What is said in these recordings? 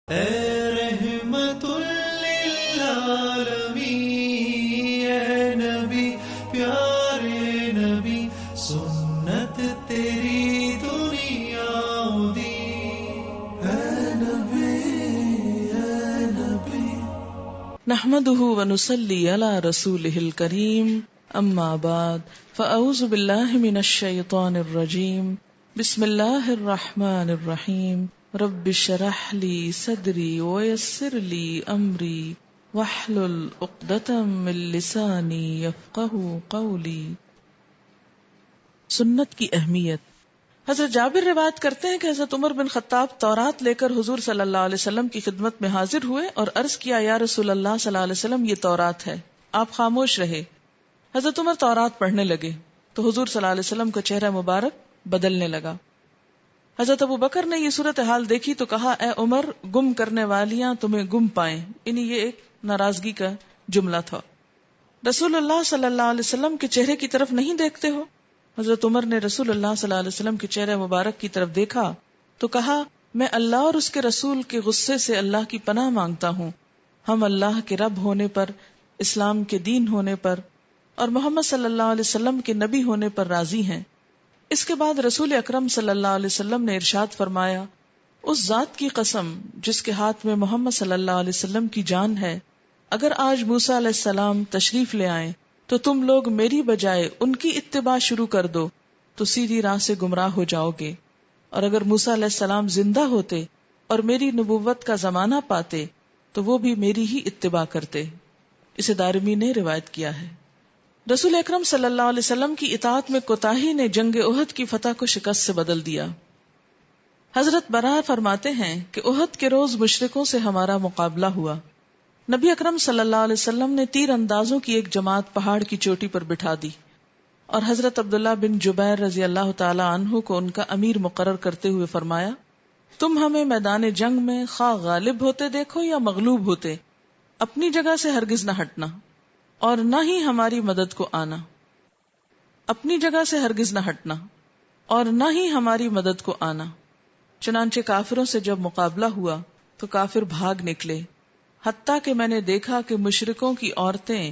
اے رحمت للعالمین، اے نبی پیارے نبی، سنت تیری دنیا دی، اے نبی اے نبی۔ نحمده ونصلي على رسوله الكريم، اما بعد فاعوذ بالله من الشيطان الرجيم، بسم الله الرحمن الرحيم، رب اشرح لي صدري ويسر لي امري واحلل عقدة من لساني يفقهوا قولي۔ سنت کی اہمیت۔ حضرت جابر روایت کرتے ہیں کہ حضرت عمر بن خطاب تورات لے کر حضور صلی اللہ علیہ وسلم کی خدمت میں حاضر ہوئے اور عرض کیا، یا رسول اللہ صلی اللہ علیہ وسلم، یہ تورات ہے۔ آپ خاموش رہے۔ حضرت عمر تورات پڑھنے لگے تو حضور صلی اللہ علیہ وسلم کا چہرہ مبارک بدلنے لگا۔ حضرت ابو بکر نے یہ صورتحال دیکھی تو کہا، اے عمر، گم کرنے والیاں تمہیں گم پائیں، یعنی یہ ایک ناراضگی کا جملہ تھا۔ رسول اللہ صلی اللہ علیہ وسلم کے چہرے کی طرف نہیں دیکھتے ہو؟ حضرت عمر نے رسول اللہ صلی اللہ علیہ وسلم کے چہرے مبارک کی طرف دیکھا تو کہا، میں اللہ اور اس کے رسول کے غصے سے اللہ کی پناہ مانگتا ہوں۔ ہم اللہ کے رب ہونے پر، اسلام کے دین ہونے پر اور محمد صلی اللہ علیہ وسلم کے نبی ہونے پر راضی ہیں۔ اس کے بعد رسول اکرم صلی اللہ علیہ وسلم نے ارشاد فرمایا، اس ذات کی قسم جس کے ہاتھ میں محمد صلی اللہ علیہ وسلم کی جان ہے، اگر آج موسیٰ علیہ السلام تشریف لے آئیں تو تم لوگ میری بجائے ان کی اتباع شروع کر دو تو سیدھی راہ سے گمراہ ہو جاؤ گے، اور اگر موسیٰ علیہ السلام زندہ ہوتے اور میری نبوت کا زمانہ پاتے تو وہ بھی میری ہی اتباع کرتے۔ اسے دارمی نے روایت کیا ہے۔ رسول اکرم صلی اللہ علیہ وسلم کی اطاعت میں کوتاہی نے جنگ احد کی فتح کو شکست سے بدل دیا۔ حضرت براہ فرماتے ہیں کہ احد کے روز مشرکوں سے ہمارا مقابلہ ہوا۔ نبی اکرم صلی اللہ علیہ وسلم نے تیر اندازوں کی ایک جماعت پہاڑ کی چوٹی پر بٹھا دی اور حضرت عبداللہ بن جبیر رضی اللہ تعالی عنہ کو ان کا امیر مقرر کرتے ہوئے فرمایا، تم ہمیں میدان جنگ میں خواہ غالب ہوتے دیکھو یا مغلوب ہوتے، اپنی جگہ سے ہرگز نہ ہٹنا اور نہ ہی ہماری مدد کو آنا۔ اپنی جگہ سے ہرگز نہ ہٹنا اور نہ ہی ہماری مدد کو آنا۔ چنانچہ کافروں سے جب مقابلہ ہوا تو کافر بھاگ نکلے، حتیٰ کہ میں نے دیکھا کہ مشرکوں کی عورتیں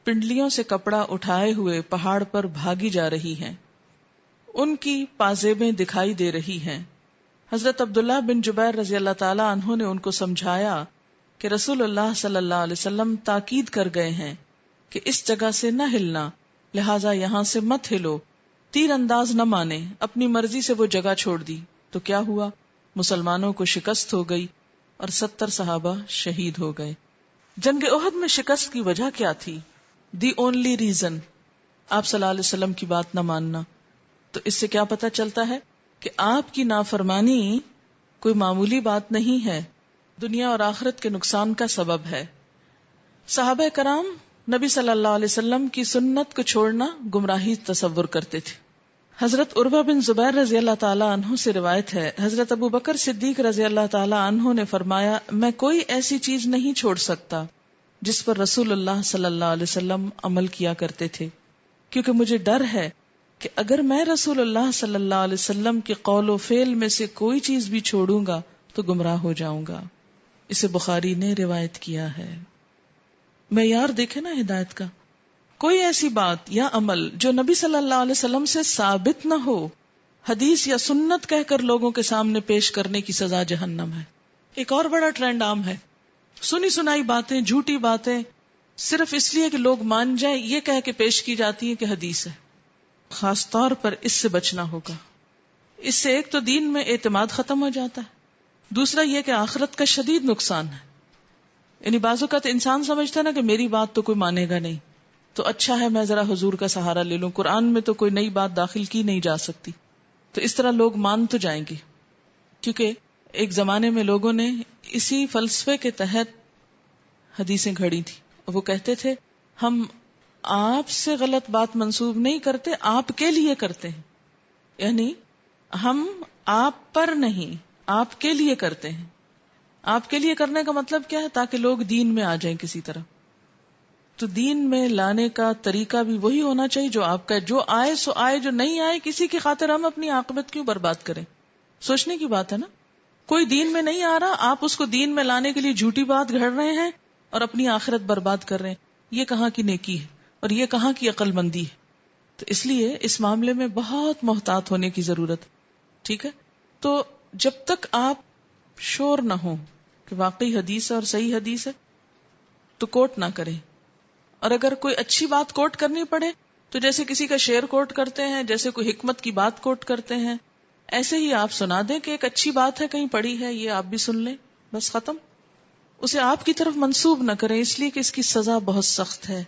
پنڈلیوں سے کپڑا اٹھائے ہوئے پہاڑ پر بھاگی جا رہی ہیں، ان کی پازیبیں دکھائی دے رہی ہیں۔ حضرت عبداللہ بن جبیر رضی اللہ تعالی عنہ نے ان کو سمجھایا کہ رسول اللہ صلی اللہ علیہ وسلم تاکید کر گئے ہیں کہ اس جگہ سے نہ ہلنا، لہٰذا یہاں سے مت ہلو۔ تیر انداز نہ مانے، اپنی مرضی سے وہ جگہ چھوڑ دی تو کیا ہوا؟ مسلمانوں کو شکست ہو گئی اور 70 صحابہ شہید ہو گئے۔ جنگ احد میں شکست کی وجہ کیا تھی؟ دی اونلی ریزن، آپ صلی اللہ علیہ وسلم کی بات نہ ماننا۔ تو اس سے کیا پتہ چلتا ہے کہ آپ کی نافرمانی کوئی معمولی بات نہیں ہے، دنیا اور آخرت کے نقصان کا سبب ہے۔ صحابہ کرام نبی صلی اللہ علیہ وسلم کی سنت کو چھوڑنا گمراہی تصور کرتے تھے۔ حضرت عروہ بن زبیر رضی اللہ تعالی عنہ سے روایت ہے، حضرت ابو بکر صدیق رضی اللہ تعالی عنہ نے فرمایا، میں کوئی ایسی چیز نہیں چھوڑ سکتا جس پر رسول اللہ صلی اللہ علیہ وسلم عمل کیا کرتے تھے، کیونکہ مجھے ڈر ہے کہ اگر میں رسول اللہ صلی اللہ علیہ وسلم کے قول و فعل میں سے کوئی چیز بھی چھوڑوں گا تو گمراہ ہو جاؤں گا۔ اسے بخاری نے روایت کیا ہے۔ معیار دیکھے نا ہدایت کا، کوئی ایسی بات یا عمل جو نبی صلی اللہ علیہ وسلم سے ثابت نہ ہو، حدیث یا سنت کہہ کر لوگوں کے سامنے پیش کرنے کی سزا جہنم ہے۔ ایک اور بڑا ٹرینڈ عام ہے، سنی سنائی باتیں، جھوٹی باتیں صرف اس لیے کہ لوگ مان جائیں یہ کہہ کے پیش کی جاتی ہیں کہ حدیث ہے۔ خاص طور پر اس سے بچنا ہوگا۔ اس سے ایک تو دین میں اعتماد ختم ہو جاتا ہے، دوسرا یہ کہ آخرت کا شدید نقصان ہے۔ یعنی بعض اوقات انسان سمجھتا ہے نا کہ میری بات تو کوئی مانے گا نہیں، تو اچھا ہے میں ذرا حضور کا سہارا لے لوں، قرآن میں تو کوئی نئی بات داخل کی نہیں جا سکتی، تو اس طرح لوگ مان تو جائیں گے۔ کیونکہ ایک زمانے میں لوگوں نے اسی فلسفے کے تحت حدیثیں گھڑی تھی، وہ کہتے تھے ہم آپ سے غلط بات منسوب نہیں کرتے، آپ کے لیے کرتے ہیں، یعنی ہم آپ پر نہیں، آپ کے لیے کرتے ہیں۔ آپ کے لیے کرنے کا مطلب کیا ہے؟ تاکہ لوگ دین میں آ جائیں کسی طرح۔ تو دین میں لانے کا طریقہ بھی وہی ہونا چاہیے جو آپ کا، جو آئے سو آئے، جو نہیں آئے کسی کی خاطر ہم اپنی عاقبت کیوں برباد کریں؟ سوچنے کی بات ہے نا۔ کوئی دین میں نہیں آ رہا، آپ اس کو دین میں لانے کے لیے جھوٹی بات گھڑ رہے ہیں اور اپنی آخرت برباد کر رہے ہیں. یہ کہاں کی نیکی ہے اور یہ کہاں کی عقل مندی ہے؟ تو اس لیے اس معاملے میں بہت محتاط ہونے کی ضرورت ہے. ٹھیک ہے، تو جب تک آپ شور نہ ہو کہ واقعی حدیث ہے اور صحیح حدیث ہے تو کوٹ نہ کریں. اور اگر کوئی اچھی بات کوٹ کرنی پڑے تو جیسے کسی کا شعر کوٹ کرتے ہیں، جیسے کوئی حکمت کی بات کوٹ کرتے ہیں، ایسے ہی آپ سنا دیں کہ ایک اچھی بات ہے کہیں پڑھی ہے، یہ آپ بھی سن لیں، بس ختم. اسے آپ کی طرف منسوب نہ کریں، اس لیے کہ اس کی سزا بہت سخت ہے.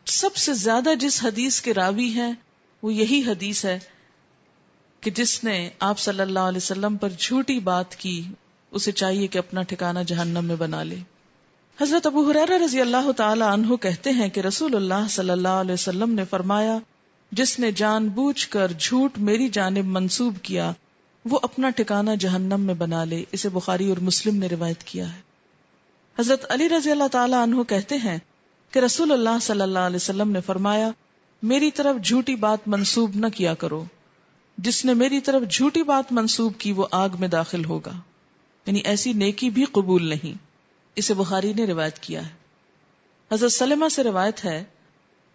سب سے زیادہ جس حدیث کے راوی ہیں وہ یہی حدیث ہے کہ جس نے آپ صلی اللہ علیہ وسلم پر جھوٹی بات کی، اسے چاہیے کہ اپنا ٹھکانہ جہنم میں بنا لے. حضرت ابو ہریرہ رضی اللہ تعالی عنہ کہتے ہیں کہ رسول اللہ صلی اللہ علیہ وسلم نے فرمایا، جس نے جان بوجھ کر جھوٹ میری جانب منسوب کیا وہ اپنا ٹھکانہ جہنم میں بنا لے. اسے بخاری اور مسلم نے روایت کیا ہے. حضرت علی رضی اللہ تعالی عنہ کہتے ہیں کہ رسول اللہ صلی اللہ علیہ وسلم نے فرمایا، میری طرف جھوٹی بات منسوب نہ کیا کرو، جس نے میری طرف جھوٹی بات منسوب کی وہ آگ میں داخل ہوگا. یعنی ایسی نیکی بھی قبول نہیں. اسے بخاری نے روایت کیا ہے. حضرت سلمہ سے روایت ہے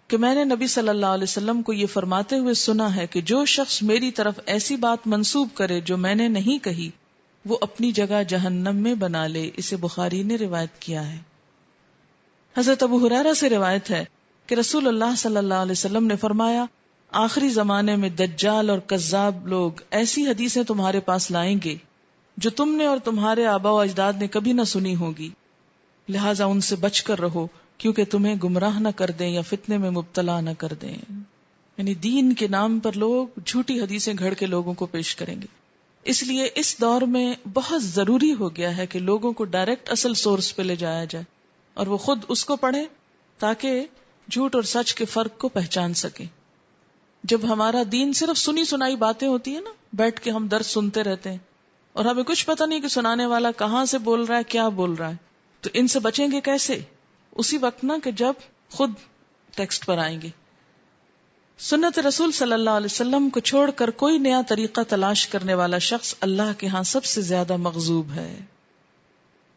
کہ میں نے نبی صلی اللہ علیہ وسلم کو یہ فرماتے ہوئے سنا ہے کہ جو شخص میری طرف ایسی بات منسوب کرے جو میں نے نہیں کہی وہ اپنی جگہ جہنم میں بنا لے. اسے بخاری نے روایت کیا ہے. حضرت ابو ہریرہ سے روایت ہے کہ رسول اللہ صلی اللہ علیہ وسلم نے فرمایا، آخری زمانے میں دجال اور کذاب لوگ ایسی حدیثیں تمہارے پاس لائیں گے جو تم نے اور تمہارے آباء و اجداد نے کبھی نہ سنی ہوگی، لہٰذا ان سے بچ کر رہو کیونکہ تمہیں گمراہ نہ کر دیں یا فتنے میں مبتلا نہ کر دیں. یعنی دین کے نام پر لوگ جھوٹی حدیثیں گھڑ کے لوگوں کو پیش کریں گے. اس لیے اس دور میں بہت ضروری ہو گیا ہے کہ لوگوں کو ڈائریکٹ اصل سورس پہ لے جایا جائے اور وہ خود اس کو پڑھیں تاکہ جھوٹ اور سچ کے فرق کو پہچان سکیں. جب ہمارا دین صرف سنی سنائی باتیں ہوتی ہیں نا، بیٹھ کے ہم درس سنتے رہتے ہیں اور ہمیں کچھ پتہ نہیں کہ سنانے والا کہاں سے بول رہا ہے، کیا بول رہا ہے، تو ان سے بچیں گے کیسے؟ اسی وقت نا کہ جب خود ٹیکسٹ پر آئیں گے. سنت رسول صلی اللہ علیہ وسلم کو چھوڑ کر کوئی نیا طریقہ تلاش کرنے والا شخص اللہ کے ہاں سب سے زیادہ مغضوب ہے.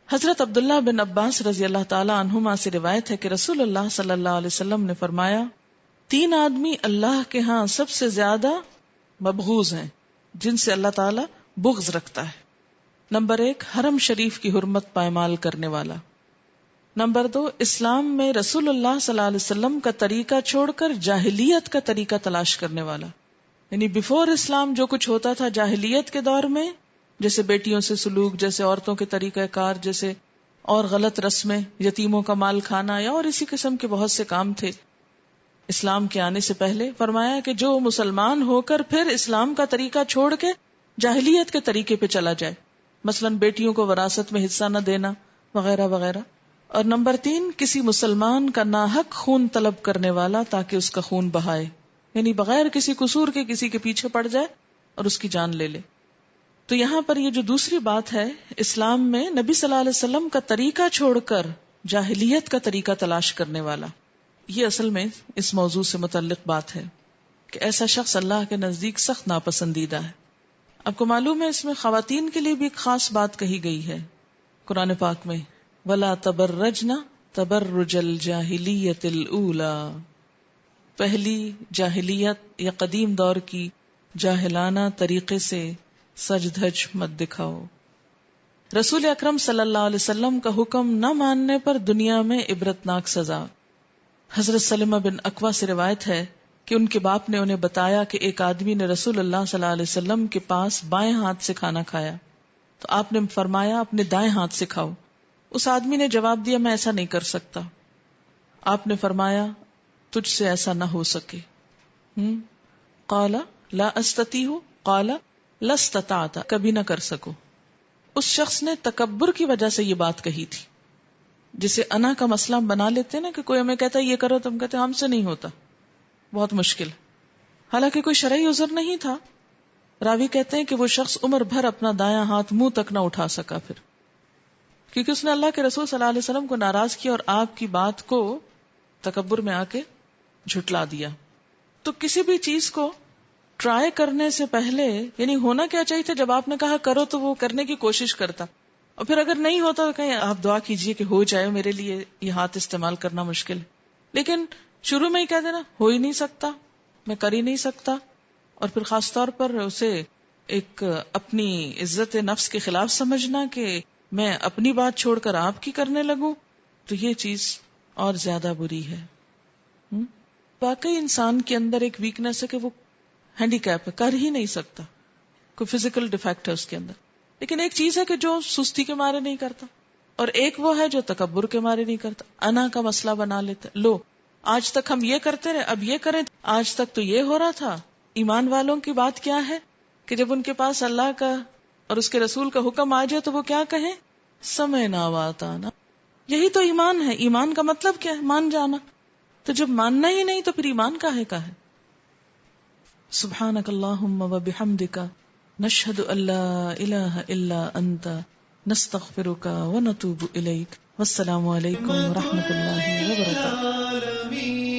حضرت عبداللہ بن عباس رضی اللہ تعالی عنہما سے روایت ہے کہ رسول اللہ صلی اللہ علیہ وسلم نے فرمایا، 3 آدمی اللہ کے ہاں سب سے زیادہ مبغوض ہیں جن سے اللہ تعالی بغض رکھتا ہے. نمبر 1، حرم شریف کی حرمت پائمال کرنے والا. نمبر 2، اسلام میں رسول اللہ صلی اللہ علیہ وسلم کا طریقہ چھوڑ کر جاہلیت کا طریقہ تلاش کرنے والا. یعنی بیفور اسلام جو کچھ ہوتا تھا جاہلیت کے دور میں، جیسے بیٹیوں سے سلوک، جیسے عورتوں کے طریقہ کار، جیسے اور غلط رسمیں، یتیموں کا مال کھانا یا اور اسی قسم کے بہت سے کام تھے اسلام کے آنے سے پہلے. فرمایا کہ جو مسلمان ہو کر پھر اسلام کا طریقہ چھوڑ کے جاہلیت کے طریقے پہ چلا جائے، مثلا بیٹیوں کو وراثت میں حصہ نہ دینا وغیرہ وغیرہ. اور نمبر 3، کسی مسلمان کا ناحق خون طلب کرنے والا تاکہ اس کا خون بہائے، یعنی بغیر کسی قصور کے کسی کے پیچھے پڑ جائے اور اس کی جان لے لے. تو یہاں پر یہ جو دوسری بات ہے، اسلام میں نبی صلی اللہ علیہ وسلم کا طریقہ چھوڑ کر جاہلیت کا طریقہ تلاش کرنے والا، یہ اصل میں اس موضوع سے متعلق بات ہے کہ ایسا شخص اللہ کے نزدیک سخت ناپسندیدہ ہے. آپ کو معلوم ہے اس میں خواتین کے لیے بھی ایک خاص بات کہی گئی ہے قرآن پاک میں، وَلَا تَبَرَّجْنَ تَبَرُّجَ الْجَاهِلِيَّةِ الْأُولَى، پہلی جاہلیت یا قدیم دور کی جاہلانہ طریقے سے سج دھج مت دکھاؤ. رسول اکرم صلی اللہ علیہ وسلم کا حکم نہ ماننے پر دنیا میں عبرتناک سزا. حضرت سلمہ بن اکوع سے روایت ہے کہ ان کے باپ نے انہیں بتایا کہ ایک آدمی نے رسول اللہ صلی اللہ علیہ وسلم کے پاس بائیں ہاتھ سے کھانا کھایا تو آپ نے فرمایا اپنے دائیں ہاتھ سے کھاؤ. اس آدمی نے جواب دیا میں ایسا نہیں کر سکتا. آپ نے فرمایا تجھ سے ایسا نہ ہو سکے. قال لا استطیع، قال لا استطعت، کبھی نہ کر سکو. اس شخص نے تکبر کی وجہ سے یہ بات کہی تھی، جسے انا کا مسئلہ بنا لیتے نا کہ کوئی ہمیں کہتا ہے یہ کرو تو ہم کہتے ہم سے نہیں ہوتا، بہت مشکل. حالانکہ کوئی شرعی عذر نہیں تھا. راوی کہتے ہیں کہ وہ شخص عمر بھر اپنا دایاں ہاتھ منہ تک نہ اٹھا سکا پھر، کیونکہ اس نے اللہ کے رسول صلی اللہ علیہ وسلم کو ناراض کیا اور آپ کی بات کو تکبر میں آ کے جھٹلا دیا. تو کسی بھی چیز کو ٹرائی کرنے سے پہلے یعنی ہونا کیا چاہیے تھا، جب آپ نے کہا کرو تو وہ کرنے کی کوشش کرتا، اور پھر اگر نہیں ہوتا تو کہیں آپ دعا کیجئے کہ ہو جائے، میرے لیے یہ ہاتھ استعمال کرنا مشکل ہے. لیکن شروع میں ہی کہہ دینا ہو ہی نہیں سکتا، میں کر ہی نہیں سکتا، اور پھر خاص طور پر اسے ایک اپنی عزت نفس کے خلاف سمجھنا کہ میں اپنی بات چھوڑ کر آپ کی کرنے لگوں، تو یہ چیز اور زیادہ بری ہے. واقعی انسان کے اندر ایک ویکنس ہے کہ وہ ہینڈی کیپ ہے، کر ہی نہیں سکتا، کوئی فزیکل ڈیفیکٹ ہے اس کے اندر. لیکن ایک چیز ہے کہ جو سستی کے مارے نہیں کرتا، اور ایک وہ ہے جو تکبر کے مارے نہیں کرتا، انا کا مسئلہ بنا لیتا. لو آج تک ہم یہ کرتے رہے، اب یہ کریں، آج تک تو یہ ہو رہا تھا. ایمان والوں کی بات کیا ہے کہ جب ان کے پاس اللہ کا اور اس کے رسول کا حکم آ جائے تو وہ کیا کہیں؟ سمعنا واطعنا. یہی تو ایمان ہے. ایمان کا مطلب کیا ہے؟ مان جانا. تو جب ماننا ہی نہیں تو پھر ایمان کاہے کا ہے؟ سبحانک اللہم و بحمدک نشہد ان لا الہ الا انت نستغفرک و نتوب الیک. والسلام علیکم و رحمۃ اللہ وبرکاتہ.